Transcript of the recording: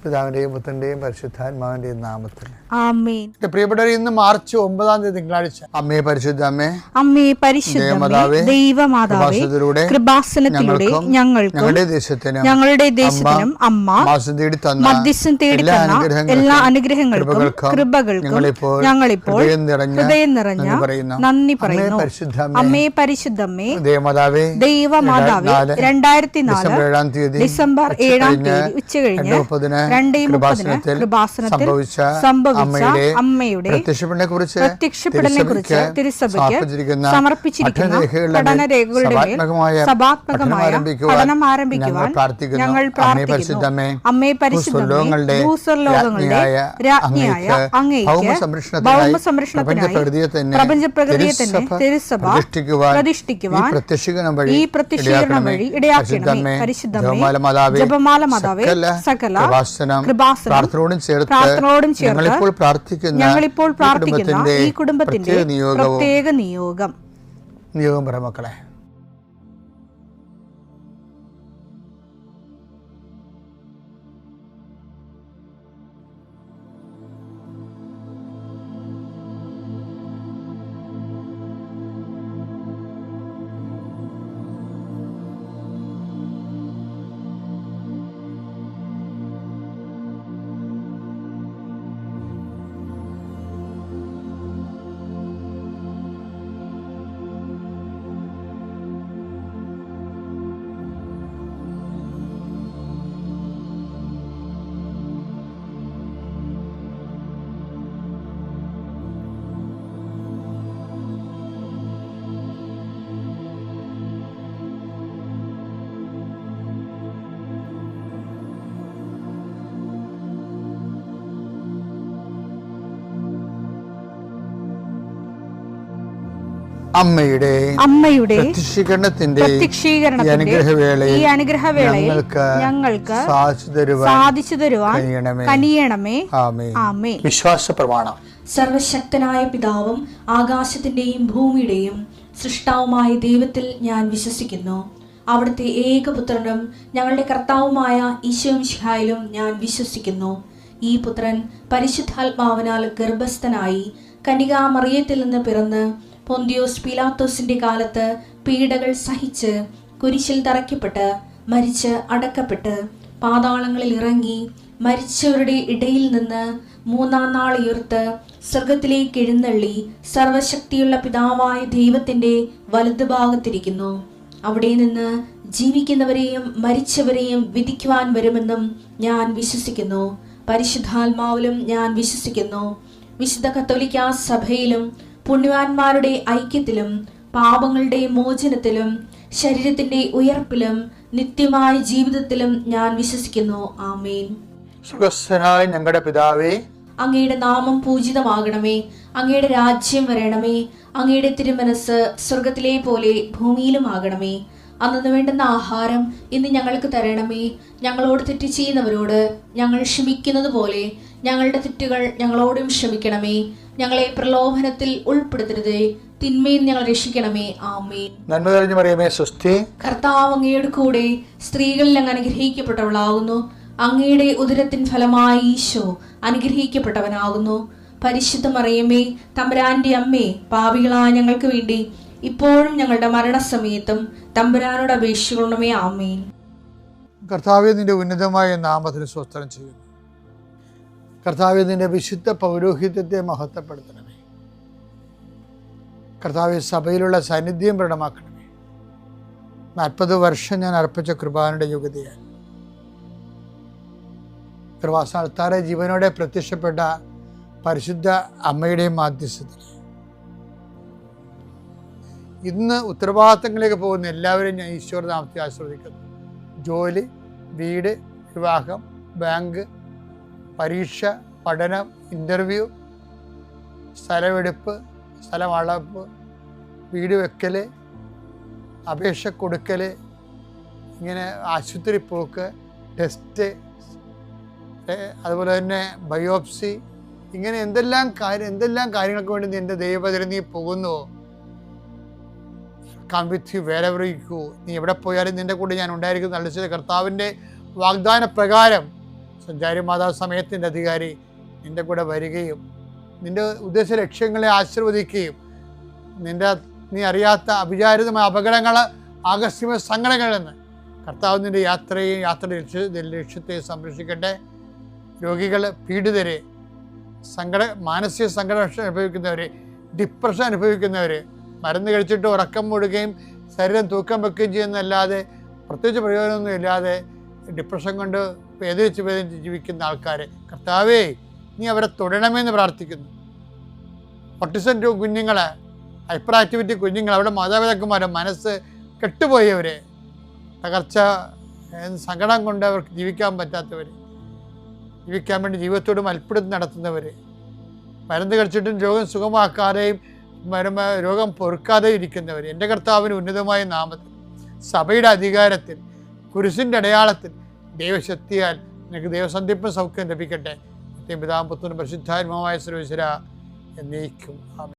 പിതാവിന്റെയും പുത്രന്റെയും പരിശുദ്ധാത്മാവിന്റെയും നാമത്തിൽ ആമേൻ. പ്രിയപ്പെട്ടവർ, ഇന്ന് മാർച്ച് 9 തിങ്കളാഴ്ച. അമ്മേ പരിശുദ്ധ അമ്മേ, അമ്മേ പരിശുദ്ധ ദൈവമാതാവേ, കൃപാസനത്തിലൂടെ ഞങ്ങൾക്കും ഞങ്ങളുടെ ദേശത്തിനും അമ്മ മധ്യസ്ഥം തേടി തന്ന എല്ലാ അനുഗ്രഹങ്ങൾക്കും കൃപകൾക്കും ഞങ്ങളിപ്പോൾ ഹൃദയം നിറഞ്ഞ നന്ദി പറയുന്നു. അമ്മേ പരിശുദ്ധമ്മേ, ദൈവമാതാവേ, 2004 ഡിസംബർ 7 ഉച്ചകഴിഞ്ഞ് 2:30 കൃപാസനത്തിൽ സംഭവിച്ച അമ്മയുടെ പ്രത്യക്ഷപ്പെടലിനെക്കുറിച്ച് തിരുസഭയ്ക്ക് സമർപ്പിച്ചിരിക്കുന്ന പഠനരേഖകളുടെ മേൽ സഭാത്മകമായ പഠനം ആരംഭിക്കുവാൻ ഞങ്ങൾ പ്രാർത്ഥിക്കുന്നു. അമ്മേ പരിശുദ്ധമേ, ഭൂസ്വർലോകങ്ങളുടെ രാജ്ഞിയായ അങ്ങേയ്ക്ക് ഭൗമസംരക്ഷണത്തിനായി പ്രപഞ്ചപ്രകൃതിയെ തന്നെ തിരുസഭ പ്രതിഷ്ഠിക്കുവാൻ ഈ പ്രത്യക്ഷീകരണം വഴി ഇടയാക്കണമേ. പരിശുദ്ധമേ, ജപമാല മാതാവേ, സകല പ്രാർത്ഥനയോടും ചേർത്ത് ഞങ്ങളിപ്പോൾ പ്രാർത്ഥിക്കുന്ന ഈ കുടുംബത്തിന്റെ പ്രത്യേക നിയോഗം പറ മക്കളെ. അമ്മയുടെ പ്രത്യക്ഷീകരണത്തിന്റെ ഈ അനുഗ്രഹവേളയിൽ ഞങ്ങൾക്ക് സാധിച്ചു തരുവാൻ കനിയണമേ. ആമേൻ. വിശ്വാസ പ്രമാണം. സർവശക്തനായ പിതാവും ആകാശത്തിന്റെയും ഭൂമിയുടെയും സൃഷ്ടാവുമായ ദൈവത്തിൽ ഞാൻ വിശ്വസിക്കുന്നു. അവിടുത്തെ ഏകപുത്രനും ഞങ്ങളുടെ കർത്താവുമായ ഈശോമിശിഹായിലും ഞാൻ വിശ്വസിക്കുന്നു. ഈ പുത്രൻ പരിശുദ്ധാത്മാവിനാൽ ഗർഭസ്ഥനായി കന്യകാമറിയത്തിൽ നിന്ന് പിറന്ന് പൊന്തിയോസ് പീലാത്തോസിന്റെ കാലത്ത് പീഡകൾ സഹിച്ച് കുരിശിൽ തറയ്ക്കപ്പെട്ട് മരിച്ച് അടക്കപ്പെട്ട് പാതാളങ്ങളിൽ ഇറങ്ങി മരിച്ചവരുടെ ഇടയിൽ നിന്ന് 3-ാം നാൾ ഉയർത്ത് സ്വർഗത്തിലേക്ക് എഴുന്നള്ളി സർവശക്തിയുള്ള പിതാവായ ദൈവത്തിന്റെ വലതുഭാഗത്തിരിക്കുന്നു. അവിടെ നിന്ന് ജീവിക്കുന്നവരെയും മരിച്ചവരെയും വിധിക്കുവാൻ വരുമെന്നും ഞാൻ വിശ്വസിക്കുന്നു. പരിശുദ്ധാത്മാവിലും ഞാൻ വിശ്വസിക്കുന്നു. വിശുദ്ധ കത്തോലിക്കാ സഭയിലും പുണ്യവാന്മാരുടെ ഐക്യത്തിലും പാപങ്ങളുടെ മോചനത്തിലും ശരീരത്തിന്റെ ഉയർപ്പിലും നിത്യമായ ജീവിതത്തിലും ഞാൻ വിശ്വസിക്കുന്നു. ആമേൻ. സുഖസ്ഥനായ ഞങ്ങളുടെ പിതാവേ, അങ്ങയുടെ നാമം പൂജിതമാകണമേ. അങ്ങയുടെ രാജ്യം വരണമേ. അങ്ങയുടെ തിരുമനസ് സ്വർഗത്തിലെ പോലെ ഭൂമിയിലും ആകണമേ. അന്നു വേണ്ടുന്ന ആഹാരം ഇന്ന് ഞങ്ങൾക്ക് തരണമേ. ഞങ്ങളോട് തെറ്റ് ചെയ്യുന്നവരോട് ഞങ്ങൾ ക്ഷമിക്കുന്നത് പോലെ ഞങ്ങളുടെ തെറ്റുകൾ ഞങ്ങളോടും ക്ഷമിക്കണമേ. ഞങ്ങളെ പ്രലോഭനത്തിൽ ഉൾപ്പെടുത്തരുതേ, തിന്മയിൽ ഞങ്ങൾ രക്ഷിക്കണമേ. ആമേൻ. നന്മ നിറഞ്ഞ മറിയമേ, സ്വസ്തി. കർത്താവ് അങ്ങയുടെ കൂടെ സ്ത്രീകളിൽ അങ്ങ് അനുഗ്രഹിക്കപ്പെട്ടവളാകുന്നു. അങ്ങയുടെ ഉദരത്തിൻ ഫലമായി ഈശോ അനുഗ്രഹിക്കപ്പെട്ടവനാകുന്നു. പരിശുദ്ധ മറിയമേ, തമ്പുരാന്റെ അമ്മേ, പാപികളായ ഞങ്ങൾക്ക് വേണ്ടി ഇപ്പോഴും ഞങ്ങളുടെ മരണസമയത്തും തമ്പുരാനോട് അപേക്ഷിക്കണമേ. ആമേൻ. കർത്താവേ, നിന്റെ ഉന്നതമായ നാമത്തിന് സ്തോത്രം ചെയ്യുന്നു. കർത്താവേ, നിന്റെ വിശുദ്ധ പൗരോഹിത്യത്തെ മഹത്വപ്പെടുത്തണമേ. കർത്താവേ, സഭയിലുള്ള സാന്നിധ്യം പ്രകടമാക്കണമേ. 40 വർഷം ഞാൻ അർപ്പിച്ച കൃപാനയുടെ യോഗ്യതയാൽ കൃപാസ്ഥാനത്താറെ ജീവനോടെ പ്രത്യക്ഷപ്പെട്ട പരിശുദ്ധ അമ്മയുടെയും മാധ്യസ്ഥത്തിൽ ഇന്ന് ഉത്തരവാദിത്തങ്ങളിലേക്ക് പോകുന്ന എല്ലാവരെയും ഞാൻ ഈശ്വര നാമത്തെ ആശീർവദിക്കുന്നു. ജോലി, വീട്, വിവാഹം, ബാങ്ക്, പരീക്ഷ, പഠനം, ഇൻ്റർവ്യൂ, സ്ഥലമെടുപ്പ്, സ്ഥലം അളപ്പ്, വീട് വെക്കൽ, അപേക്ഷ കൊടുക്കൽ, ഇങ്ങനെ ആശുപത്രി പോക്ക്, ടെസ്റ്റ്, അതുപോലെ തന്നെ ബയോപ്സി, ഇങ്ങനെ എന്തെല്ലാം കാര്യങ്ങൾക്ക് വേണ്ടി നിൻ്റെ ദൈവപദം നീ പോകുന്നുവോ, come with you wherever you go. നീ എവിടെ പോയാലും നിൻ്റെ കൂടെ ഞാൻ ഉണ്ടായിരിക്കും. നല്ല കർത്താവിൻ്റെ വാഗ്ദാന പ്രകാരം സഞ്ചാരി മാതാവ് സമയത്തിൻ്റെ അധികാരി നിൻ്റെ കൂടെ വരികയും നിൻ്റെ ഉദ്ദേശ ലക്ഷ്യങ്ങളെ ആശീർവദിക്കുകയും നീ അറിയാത്ത അവിചാരിതമായ അപകടങ്ങൾ, ആകസ്മിക സങ്കടങ്ങളിൽ നിന്ന് കർത്താവ് നിൻ്റെ യാത്രയുടെ ലക്ഷ്യത്തെ സംരക്ഷിക്കട്ടെ. രോഗികൾ, പീഡിതരെ, മാനസിക സംഘടന അനുഭവിക്കുന്നവർ, ഡിപ്രഷൻ അനുഭവിക്കുന്നവർ, മരുന്ന് കഴിച്ചിട്ട് ഉറക്കം മൂടുകയും ശരീരം തൂക്കം വെക്കുകയും ചെയ്യുന്നതല്ലാതെ പ്രത്യേകിച്ച് പ്രയോജനമൊന്നും ഇല്ലാതെ ഡിപ്രഷൻ കൊണ്ട് വേദനിച്ച് ജീവിക്കുന്ന ആൾക്കാർ, കർത്താവേ നീ അവരെ തൊടണമെന്ന് പ്രാർത്ഥിക്കുന്നു. ഓട്ടിസം കുഞ്ഞുങ്ങൾ, ഹൈപ്പർ ആക്ടിവിറ്റി കുഞ്ഞുങ്ങൾ, അവിടെ മാതാപിതാക്കന്മാരെ മനസ്സ് കെട്ടുപോയവർ, തകർച്ച, സങ്കടം കൊണ്ട് അവർക്ക് ജീവിക്കാൻ പറ്റാത്തവർ, ജീവിക്കാൻ വേണ്ടി ജീവിതത്തോട് മൽപ്പിടുത്തം നടത്തുന്നവർ, മരുന്ന് കഴിച്ചിട്ടും രോഗം സുഖമാക്കാതെയും രോഗം പൊറുക്കാതെയും ഇരിക്കുന്നവർ, എൻ്റെ കർത്താവിന് ഉന്നതമായ നാമത്തിൽ, സഭയുടെ അധികാരത്തിൽ, കുരിശിൻ്റെ അടയാളത്തിൽ, ദൈവശക്തിയാൽ നിനക്ക് ദൈവസന്ധിപ്പും സൗഖ്യം ലഭിക്കട്ടെ. പിതാവും പുത്രനും പരിശുദ്ധാത്മാവുമായ സർവ്വേശ്വരാ എന്നേക്കും ആമേൻ.